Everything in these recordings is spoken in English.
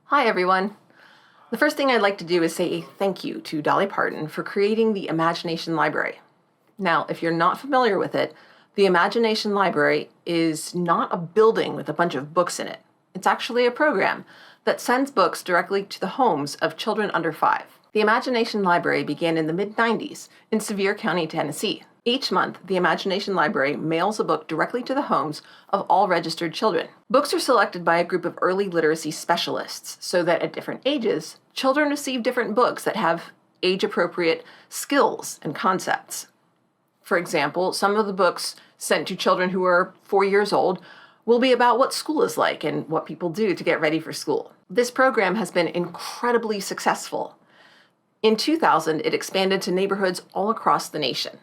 Hi, everyone. The first thing I'd like to do is say a thank you to Dolly Parton for creating the Imagination Library. Now, if you're not familiar with it, the Imagination Library is not a building with a bunch of books in it. It's actually a program that sends books directly to the homes of children under 5. The Imagination Library began in the mid-90s in Sevier County, Tennessee. Each month, the Imagination Library mails a book directly to the homes of all registered children. Books are selected by a group of early literacy specialists so that at different ages, children receive different books that have age-appropriate skills and concepts. For example, some of the books sent to children who are 4 years old will be about what school is like and what people do to get ready for school. This program has been incredibly successful. In 2000, it expanded to neighborhoods all across the nation.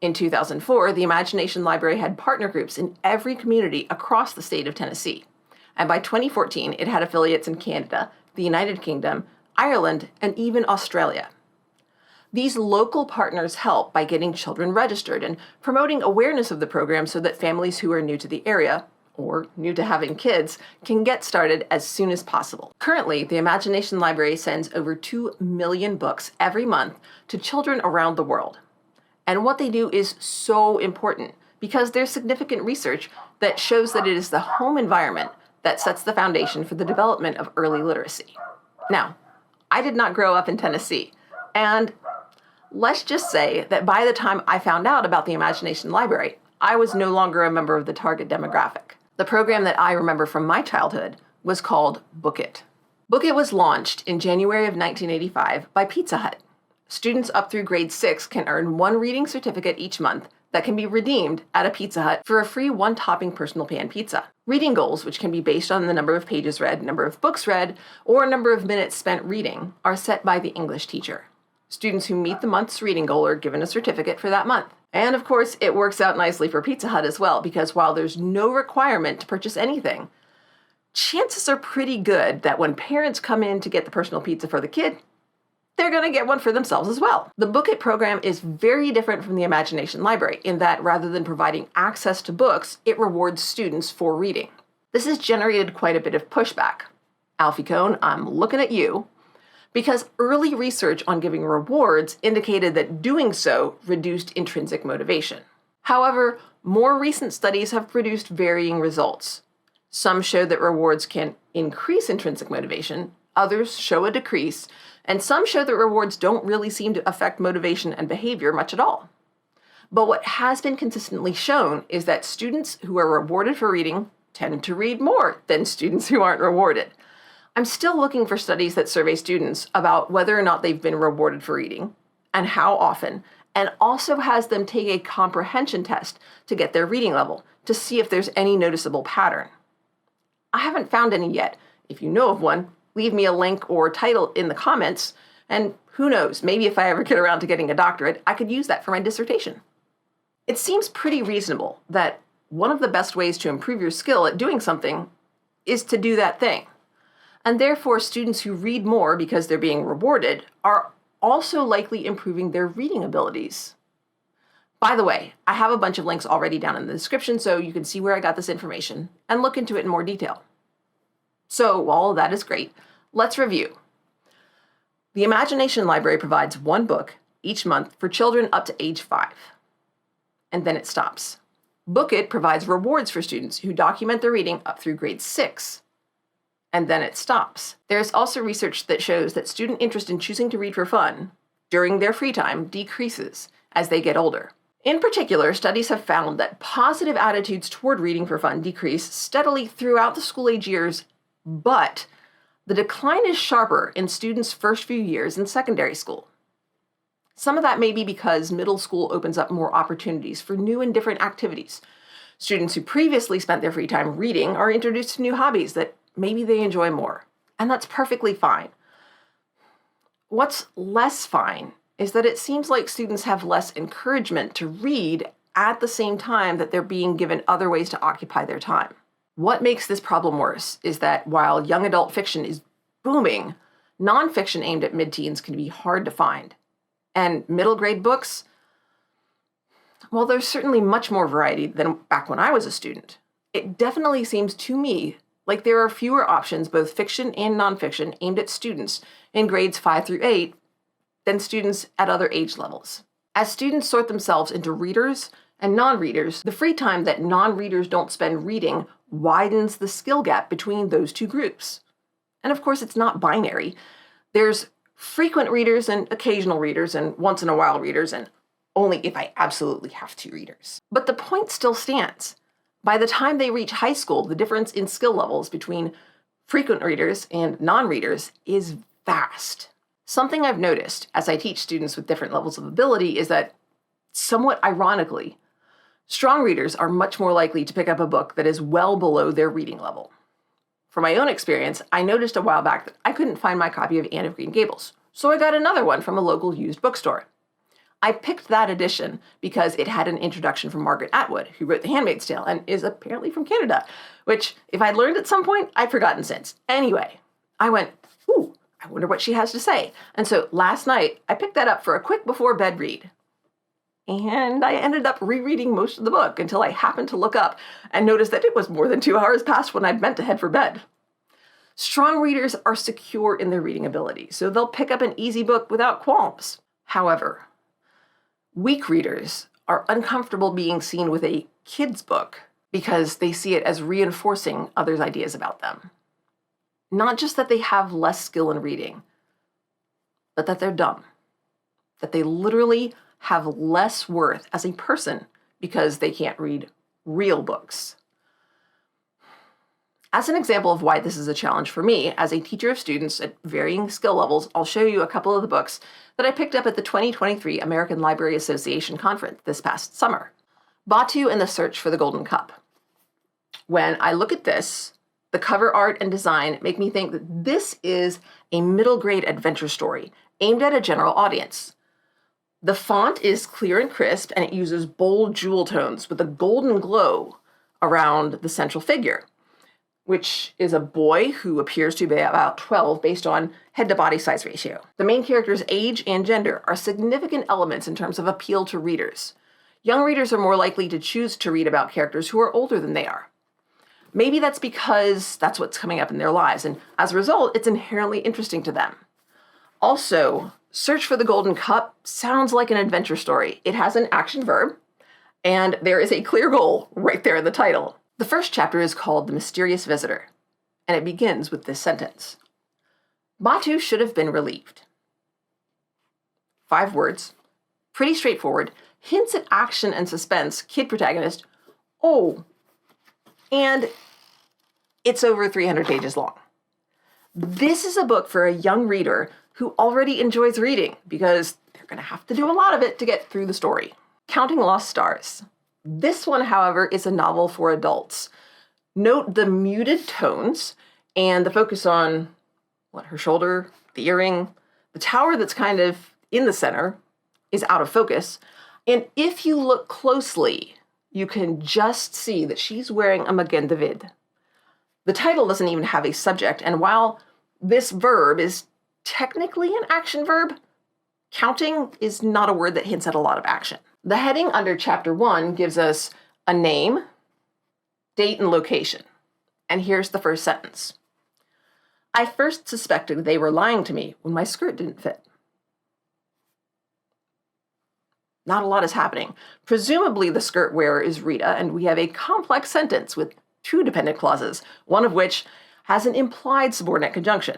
In 2004, the Imagination Library had partner groups in every community across the state of Tennessee. And by 2014, it had affiliates in Canada, the United Kingdom, Ireland, and even Australia. These local partners help by getting children registered and promoting awareness of the program so that families who are new to the area, or new to having kids, can get started as soon as possible. Currently, the Imagination Library sends over 2 million books every month to children around the world. And what they do is so important because there's significant research that shows that it is the home environment that sets the foundation for the development of early literacy. Now, I did not grow up in Tennessee, and let's just say that by the time I found out about the Imagination Library, I was no longer a member of the target demographic. The program that I remember from my childhood was called Bookit. Bookit was launched in January of 1985 by Pizza Hut. Students up through grade 6 can earn one reading certificate each month that can be redeemed at a Pizza Hut for a free one-topping personal pan pizza. Reading goals, which can be based on the number of pages read, number of books read, or number of minutes spent reading, are set by the English teacher. Students who meet the month's reading goal are given a certificate for that month. And of course, it works out nicely for Pizza Hut as well, because while there's no requirement to purchase anything, chances are pretty good that when parents come in to get the personal pizza for the kid, they're going to get one for themselves as well. The Bookit program is very different from the Imagination Library in that rather than providing access to books, it rewards students for reading. This has generated quite a bit of pushback. Alfie Cohn, I'm looking at you, because early research on giving rewards indicated that doing so reduced intrinsic motivation. However, more recent studies have produced varying results. Some show that rewards can increase intrinsic motivation, others show a decrease, and some show that rewards don't really seem to affect motivation and behavior much at all. But what has been consistently shown is that students who are rewarded for reading tend to read more than students who aren't rewarded. I'm still looking for studies that survey students about whether or not they've been rewarded for reading, and how often, and also has them take a comprehension test to get their reading level to see if there's any noticeable pattern. I haven't found any yet. If you know of one, leave me a link or title in the comments, and who knows, maybe if I ever get around to getting a doctorate, I could use that for my dissertation. It seems pretty reasonable that one of the best ways to improve your skill at doing something is to do that thing. And therefore, students who read more because they're being rewarded are also likely improving their reading abilities. By the way, I have a bunch of links already down in the description so you can see where I got this information and look into it in more detail. So, all of that is great. Let's review. The Imagination Library provides one book each month for children up to age 5. And then it stops. Bookit provides rewards for students who document their reading up through grade 6. And then it stops. There's also research that shows that student interest in choosing to read for fun during their free time decreases as they get older. In particular, studies have found that positive attitudes toward reading for fun decrease steadily throughout the school-age years, but the decline is sharper in students' first few years in secondary school. Some of that may be because middle school opens up more opportunities for new and different activities. Students who previously spent their free time reading are introduced to new hobbies that maybe they enjoy more, and that's perfectly fine. What's less fine is that it seems like students have less encouragement to read at the same time that they're being given other ways to occupy their time. What makes this problem worse is that while young adult fiction is booming, nonfiction aimed at mid-teens can be hard to find. And middle grade books, well, there's certainly much more variety than back when I was a student. It definitely seems to me Like there are fewer options, both fiction and nonfiction, aimed at students in grades 5 through 8 than students at other age levels. As students sort themselves into readers and non-readers, the free time that non-readers don't spend reading widens the skill gap between those two groups. And of course, it's not binary. There's frequent readers and occasional readers and once in a while readers and only if I absolutely have to readers. But the point still stands. By the time they reach high school, the difference in skill levels between frequent readers and non-readers is vast. Something I've noticed as I teach students with different levels of ability is that, somewhat ironically, strong readers are much more likely to pick up a book that is well below their reading level. From my own experience, I noticed a while back that I couldn't find my copy of Anne of Green Gables, so I got another one from a local used bookstore. I picked that edition because it had an introduction from Margaret Atwood, who wrote The Handmaid's Tale and is apparently from Canada, which, if I'd learned at some point, I'd forgotten since. Anyway, I went, ooh, I wonder what she has to say. And so last night, I picked that up for a quick before bed read. And I ended up rereading most of the book until I happened to look up and noticed that it was more than 2 hours past when I'd meant to head for bed. Strong readers are secure in their reading ability, so they'll pick up an easy book without qualms. However, weak readers are uncomfortable being seen with a kid's book because they see it as reinforcing others' ideas about them. Not just that they have less skill in reading, but that they're dumb. That they literally have less worth as a person because they can't read real books. As an example of why this is a challenge for me, as a teacher of students at varying skill levels, I'll show you a couple of the books that I picked up at the 2023 American Library Association conference this past summer. Batu and the Search for the Golden Cup. When I look at this, the cover art and design make me think that this is a middle grade adventure story aimed at a general audience. The font is clear and crisp, and it uses bold jewel tones with a golden glow around the central figure, which is a boy who appears to be about 12 based on head to body size ratio. The main character's age and gender are significant elements in terms of appeal to readers. Young readers are more likely to choose to read about characters who are older than they are. Maybe that's because that's what's coming up in their lives, and as a result, it's inherently interesting to them. Also, Search for the Golden Cup sounds like an adventure story. It has an action verb, and there is a clear goal right there in the title. The first chapter is called The Mysterious Visitor, and it begins with this sentence. Batu should have been relieved. 5 words, pretty straightforward, hints at action and suspense, kid protagonist, oh, and it's over 300 pages long. This is a book for a young reader who already enjoys reading because they're going to have to do a lot of it to get through the story. Counting Lost Stars. This one, however, is a novel for adults. Note the muted tones and the focus on, her shoulder, the earring, the tower that's kind of in the center is out of focus. And if you look closely, you can just see that she's wearing a Magen David. The title doesn't even have a subject, and while this verb is technically an action verb, counting is not a word that hints at a lot of action. The heading under Chapter 1 gives us a name, date, and location. And here's the first sentence. I first suspected they were lying to me when my skirt didn't fit. Not a lot is happening. Presumably the skirt wearer is Rita, and we have a complex sentence with 2 dependent clauses, one of which has an implied subordinate conjunction.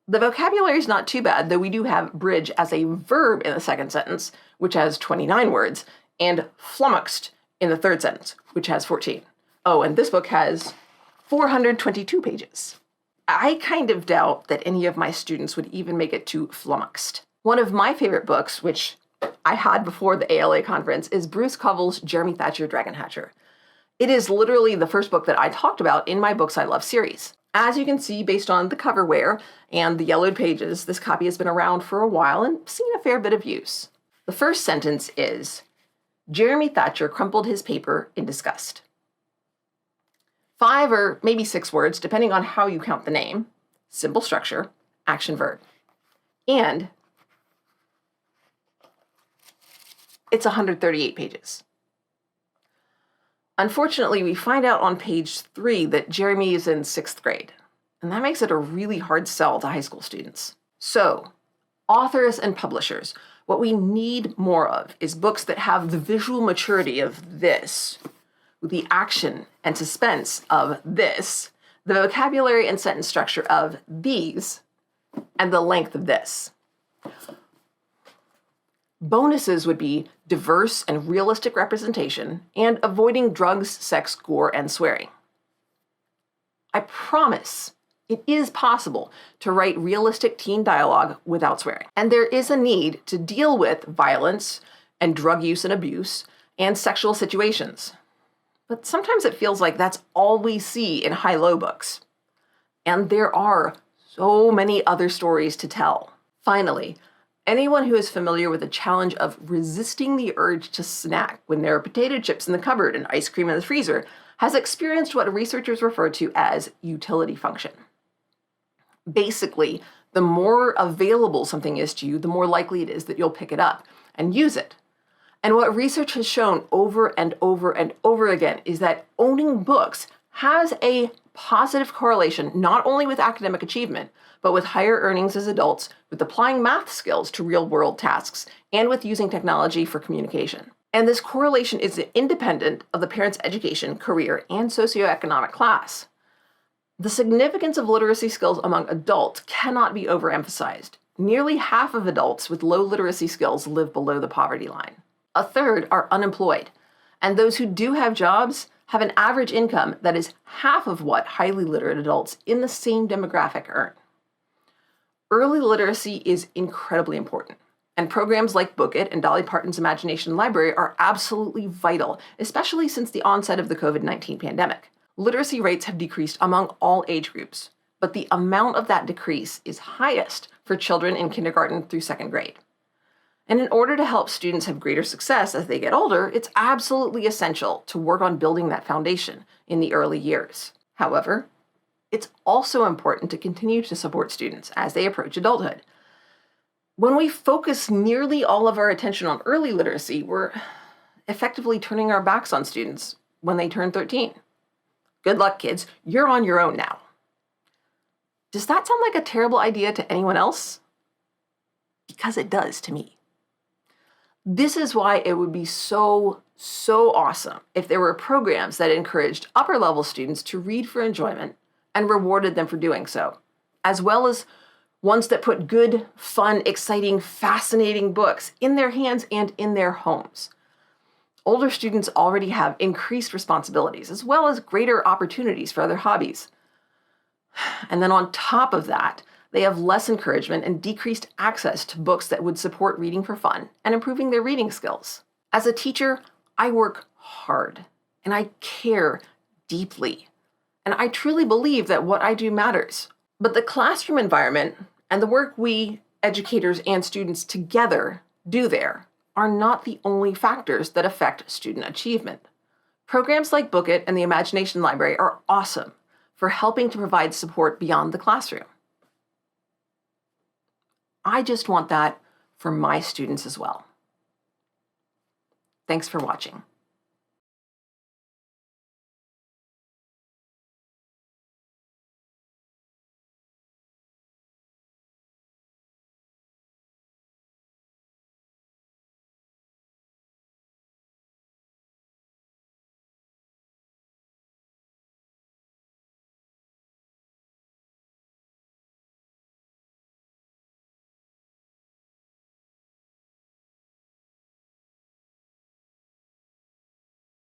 The vocabulary is not too bad, though we do have bridge as a verb in the second sentence, which has 29 words, and flummoxed in the third sentence, which has 14. Oh, and this book has 422 pages. I kind of doubt that any of my students would even make it to flummoxed. One of my favorite books, which I had before the ALA conference, is Bruce Covell's Jeremy Thatcher Dragon Hatcher. It is literally the first book that I talked about in my Books I Love series. As you can see, based on the coverware and the yellowed pages, this copy has been around for a while and seen a fair bit of use. The first sentence is, Jeremy Thatcher crumpled his paper in disgust. 5 or maybe 6 words, depending on how you count the name, simple structure, action verb. And it's 138 pages. Unfortunately, we find out on page 3 that Jeremy is in 6th grade, and that makes it a really hard sell to high school students. So, authors and publishers, what we need more of is books that have the visual maturity of this, the action and suspense of this, the vocabulary and sentence structure of these, and the length of this. Bonuses would be diverse and realistic representation and avoiding drugs, sex, gore, and swearing. I promise it is possible to write realistic teen dialogue without swearing. And there is a need to deal with violence and drug use and abuse and sexual situations. But sometimes it feels like that's all we see in high-low books. And there are so many other stories to tell. Finally, anyone who is familiar with the challenge of resisting the urge to snack when there are potato chips in the cupboard and ice cream in the freezer has experienced what researchers refer to as utility function. Basically, the more available something is to you, the more likely it is that you'll pick it up and use it. And what research has shown over and over and over again is that owning books has a positive correlation not only with academic achievement, but with higher earnings as adults, with applying math skills to real-world tasks, and with using technology for communication. And this correlation is independent of the parent's education, career, and socioeconomic class. The significance of literacy skills among adults cannot be overemphasized. Nearly half of adults with low literacy skills live below the poverty line. A third are unemployed, and those who do have jobs have an average income that is half of what highly literate adults in the same demographic earn. Early literacy is incredibly important, and programs like Bookit and Dolly Parton's Imagination Library are absolutely vital, especially since the onset of the COVID-19 pandemic. Literacy rates have decreased among all age groups, but the amount of that decrease is highest for children in kindergarten through 2nd grade. And in order to help students have greater success as they get older, it's absolutely essential to work on building that foundation in the early years. However, it's also important to continue to support students as they approach adulthood. When we focus nearly all of our attention on early literacy, we're effectively turning our backs on students when they turn 13. Good luck, kids. You're on your own now. Does that sound like a terrible idea to anyone else? Because it does to me. This is why it would be so awesome if there were programs that encouraged upper-level students to read for enjoyment and rewarded them for doing so, as well as ones that put good, fun, exciting, fascinating books in their hands and in their homes. Older students already have increased responsibilities, as well as greater opportunities for other hobbies. And then on top of that, they have less encouragement and decreased access to books that would support reading for fun and improving their reading skills. As a teacher, I work hard, and I care deeply. And I truly believe that what I do matters. But the classroom environment and the work we, educators and students together, do there are not the only factors that affect student achievement. Programs like Bookit and the Imagination Library are awesome for helping to provide support beyond the classroom. I just want that for my students as well. Thanks for watching.